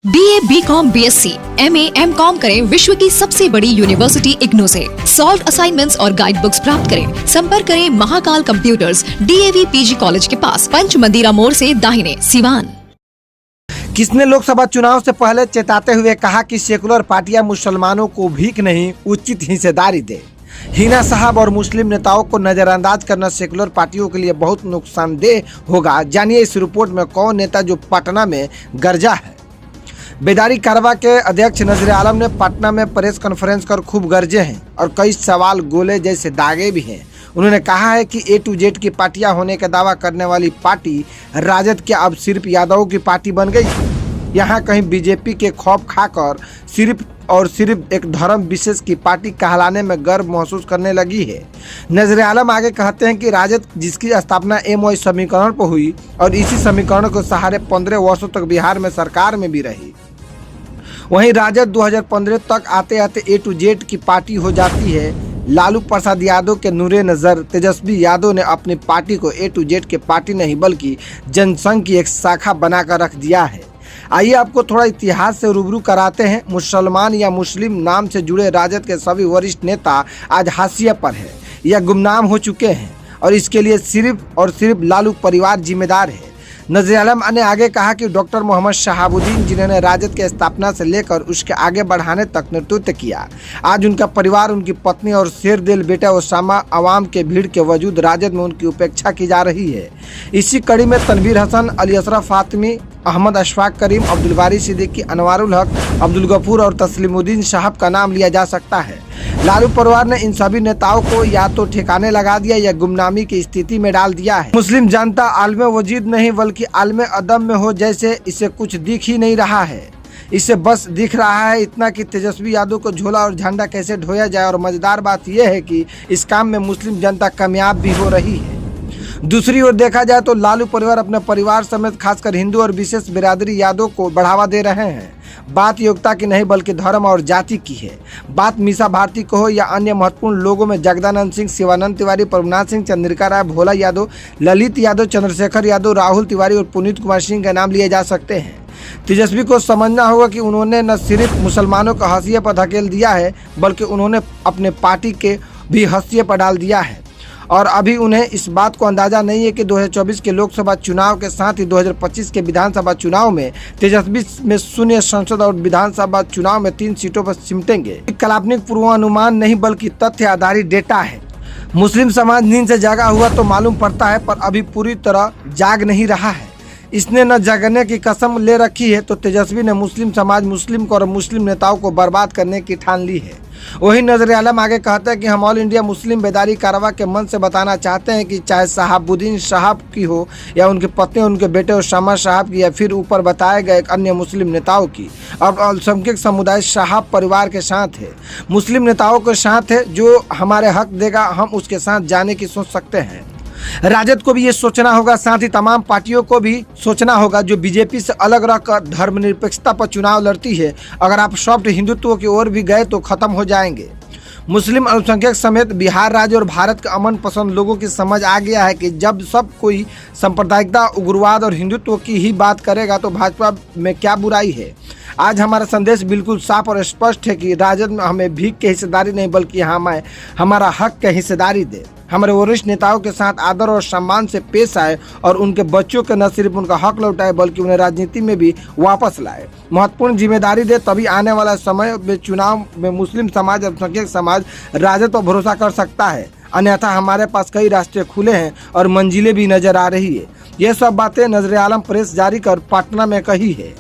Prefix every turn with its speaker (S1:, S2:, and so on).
S1: BA, BCom, BSc, MA, MCom करें विश्व की सबसे बड़ी यूनिवर्सिटी इग्नू से। सॉल्व असाइनमेंट्स और गाइड बुक्स प्राप्त करें। संपर्क करें Mahakal computers, DAV PG college के पास, पंच मंदिरा मोड़ से दाहिने, सिवान।
S2: किसने लोकसभा चुनाव से पहले चेताते हुए कहा कि सेकुलर पार्टियां मुसलमानों को भीख नहीं उचित हिस्सेदारी दे। हिना साहब और मुस्लिम नेताओं को नजरअंदाज करना सेकुलर पार्टियों के लिए बहुत नुकसानदेह होगा। जानिए इस रिपोर्ट में कौन नेता जो पटना में गरजा है। बेदारी कारवा के अध्यक्ष नजर आलम ने पटना में प्रेस कॉन्फ्रेंस कर खूब गरजे हैं और कई सवाल गोले जैसे दागे भी हैं। उन्होंने कहा है कि A to Z की पार्टियां होने का दावा करने वाली पार्टी राजद के अब सिर्फ यादवों की पार्टी बन गई है। यहाँ कहीं बीजेपी के खौफ खाकर सिर्फ एक धर्म विशेष की पार्टी कहलाने में गर्व महसूस करने लगी है। नजर आलम आगे कहते हैं कि राजद जिसकी स्थापना MOI समीकरण पर हुई और इसी समीकरण के सहारे 15 वर्षों तक बिहार में सरकार में भी रही, वहीं राजद 2015 तक आते आते A to Z की पार्टी हो जाती है। लालू प्रसाद यादव के नूरे नज़र तेजस्वी यादव ने अपनी पार्टी को A to Z की पार्टी नहीं बल्कि जनसंघ की एक शाखा बनाकर रख दिया है। आइए आपको थोड़ा इतिहास से रूबरू कराते हैं। मुसलमान या मुस्लिम नाम से जुड़े राजद के सभी वरिष्ठ नेता आज हाशिए पर है या गुमनाम हो चुके हैं और इसके लिए सिर्फ और सिर्फ लालू परिवार जिम्मेदार है। नजर आलम ने आगे कहा कि डॉक्टर मोहम्मद शहाबुद्दीन जिन्होंने राजद के स्थापना से लेकर उसके आगे बढ़ाने तक नेतृत्व किया, आज उनका परिवार, उनकी पत्नी और शेर दिल बेटा ओसामा अवाम के भीड़ के वजूद राजद में उनकी उपेक्षा की जा रही है। इसी कड़ी में तनवीर हसन, अली असरफ फातिमी, अहमद अशफाक करीम, अब्दुल बारी सिद्दीकी, अनवारुल हक, अब्दुल गफूर और तस्लीमुद्दीन साहब का नाम लिया जा सकता है। लालू परिवार ने इन सभी नेताओं को या तो ठिकाने लगा दिया या गुमनामी की स्थिति में डाल दिया है। मुस्लिम जनता आलमे वजीद नहीं बल्कि आलमे अदम में हो जैसे इसे कुछ दिख ही नहीं रहा है। इसे बस दिख रहा है इतना कि तेजस्वी यादव को झोला और झंडा कैसे ढोया जाए। और मजेदार बात यह है कि इस काम में मुस्लिम जनता कामयाब भी हो रही है। दूसरी ओर देखा जाए तो लालू परिवार अपने परिवार समेत खासकर हिंदू और विशेष बिरादरी यादव को बढ़ावा दे रहे हैं। बात योग्यता की नहीं बल्कि धर्म और जाति की है। बात मीसा भारती को हो या अन्य महत्वपूर्ण लोगों में जगदानंद सिंह, शिवानंद तिवारी, प्रभुनाथ सिंह, चंद्रिका राय, भोला यादव, ललित यादव, चंद्रशेखर यादव, राहुल तिवारी और पुनीत कुमार सिंह का नाम लिए जा सकते हैं। तेजस्वी को समझना होगा कि उन्होंने न सिर्फ मुसलमानों को हाशिए पर धकेल दिया है बल्कि उन्होंने अपने पार्टी के भी हाशिए पर डाल दिया है। और अभी उन्हें इस बात को अंदाजा नहीं है कि 2024 के लोकसभा चुनाव के साथ ही 2025 के विधानसभा चुनाव में तेजस्वी में शून्य संसद और विधानसभा चुनाव में 3 सीटों पर सिमटेंगे। काल्पनिक पूर्वानुमान नहीं बल्कि तथ्य आधारित डेटा है। मुस्लिम समाज नींद से जागा हुआ तो मालूम पड़ता है पर अभी पूरी तरह जाग नहीं रहा है। इसने न जगने की कसम ले रखी है तो तेजस्वी ने मुस्लिम समाज, मुस्लिम को और मुस्लिम नेताओं को बर्बाद करने की ठान ली है। वही नजर आलम आगे कहते हैं कि हम ऑल इंडिया मुस्लिम बेदारी कारवा के मन से बताना चाहते हैं कि चाहे शहाबुद्दीन साहब की हो या उनकी पत्नी, उनके बेटे ओसामा साहब की या फिर ऊपर बताए गए अन्य मुस्लिम नेताओं की, अब अल्पसंख्यक समुदाय साहब परिवार के साथ है, मुस्लिम नेताओं के साथ है। जो हमारे हक देगा हम उसके साथ जाने की सोच सकते हैं। राजद को भी ये सोचना होगा, साथ ही तमाम पार्टियों को भी सोचना होगा जो बीजेपी से अलग रहकर धर्मनिरपेक्षता पर चुनाव लड़ती है। अगर आप सॉफ्ट हिंदुत्व की ओर भी गए तो खत्म हो जाएंगे। मुस्लिम अल्पसंख्यक समेत बिहार राज्य और भारत के अमन पसंद लोगों की समझ आ गया है कि जब सब कोई सांप्रदायिकता, उग्रवाद और हिंदुत्व की ही बात करेगा तो भाजपा में क्या बुराई है। आज हमारा संदेश बिल्कुल साफ और स्पष्ट है कि राजद में हमें भीख की हिस्सेदारी नहीं बल्कि हमें हमारा हक की हिस्सेदारी दे। हमारे वरिष्ठ नेताओं के साथ आदर और सम्मान से पेश आए और उनके बच्चों के न सिर्फ उनका हक लौटाए बल्कि उन्हें राजनीति में भी वापस लाए। महत्वपूर्ण जिम्मेदारी दे, तभी आने वाला समय में चुनाव में मुस्लिम समाज, अल्पसंख्यक समाज राजद पर भरोसा कर सकता है। अन्यथा हमारे पास कई रास्ते खुले हैं और मंजिलें भी नजर आ रही है। ये सब बातें नजर आलम प्रेस जारी कर पटना में कही है।